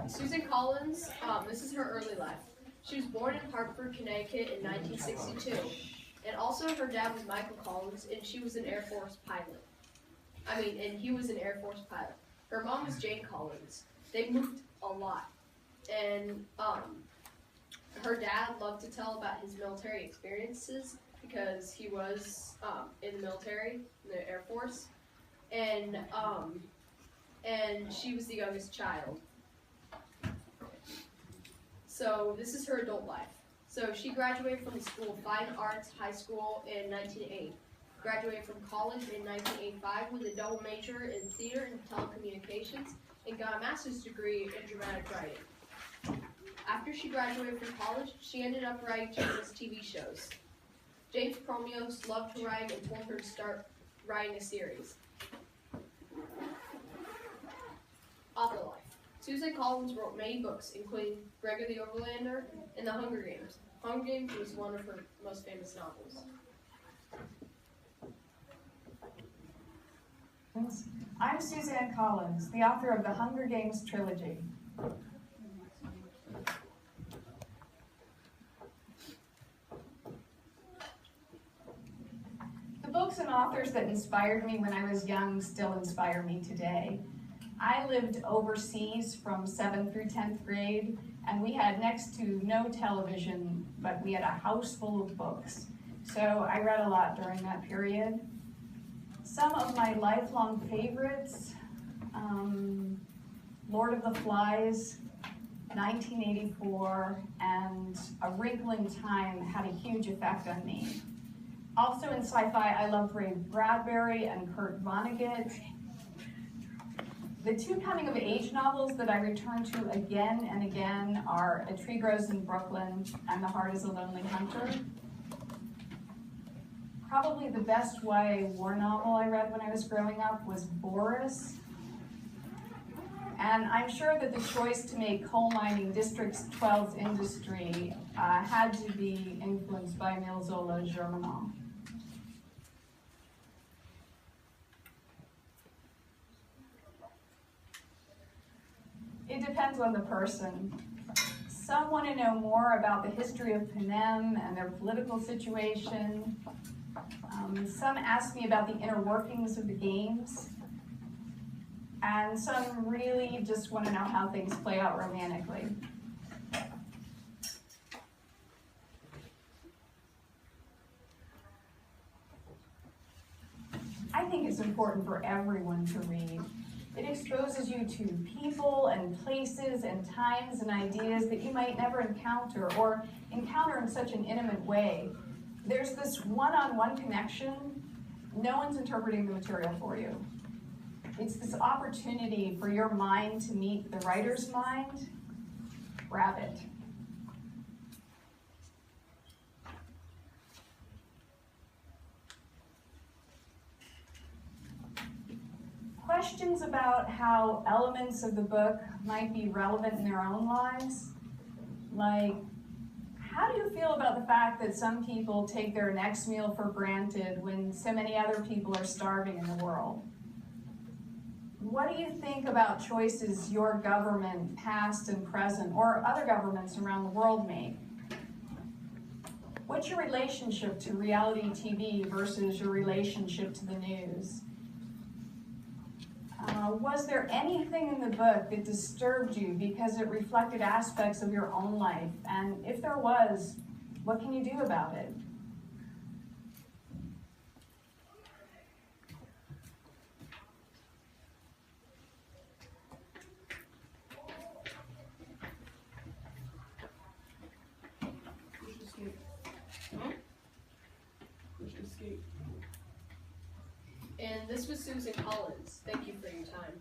Susan Collins, this is her early life. She was born in Hartford, Connecticut in 1962. And also her dad was Michael Collins, and she was an Air Force pilot. And he was an Air Force pilot. Her mom was Jane Collins. They moved a lot. And her dad loved to tell about his military experiences because he was in the military, in the Air Force. And she was the youngest child. So this is her adult life. So she graduated from the School of Fine Arts High School in 1980. Graduated from college in 1985 with a double major in theater and telecommunications and got a master's degree in dramatic writing. After she graduated from college, she ended up writing children's TV shows. James Promios loved to write and told her to start writing a series. Author life. Susan Collins wrote many books, including Gregor the Overlander and The Hunger Games. Hunger Games was one of her most famous novels. I'm Suzanne Collins, the author of the Hunger Games trilogy. The books and authors that inspired me when I was young still inspire me today. I lived overseas from 7th through 10th grade, and we had next to no television, but we had a house full of books. So I read a lot during that period. Some of my lifelong favorites, Lord of the Flies, 1984, and A Wrinkle in Time had a huge effect on me. Also in sci-fi, I loved Ray Bradbury and Kurt Vonnegut. The two coming-of-age novels that I return to again and again are A Tree Grows in Brooklyn and The Heart is a Lonely Hunter. Probably the best YA war novel I read when I was growing up was Boris. And I'm sure that the choice to make coal mining District 12's industry had to be influenced by Emile Zola's Germinal. It depends on the person. Some want to know more about the history of Panem and their political situation. Some ask me about the inner workings of the games. And some really just want to know how things play out romantically. I think it's important for everyone to read. It exposes you to people and places and times and ideas that you might never encounter or encounter in such an intimate way. There's this one-on-one connection. No one's interpreting the material for you. It's this opportunity for your mind to meet the writer's mind. Grab it. Questions about how elements of the book might be relevant in their own lives, like, how do you feel about the fact that some people take their next meal for granted when so many other people are starving in the world? What do you think about choices your government, past and present, or other governments around the world make? What's your relationship to reality TV versus your relationship to the news? Was there anything in the book that disturbed you because it reflected aspects of your own life? And if there was, what can you do about it? And this was Susan Collins. Thank you for your time.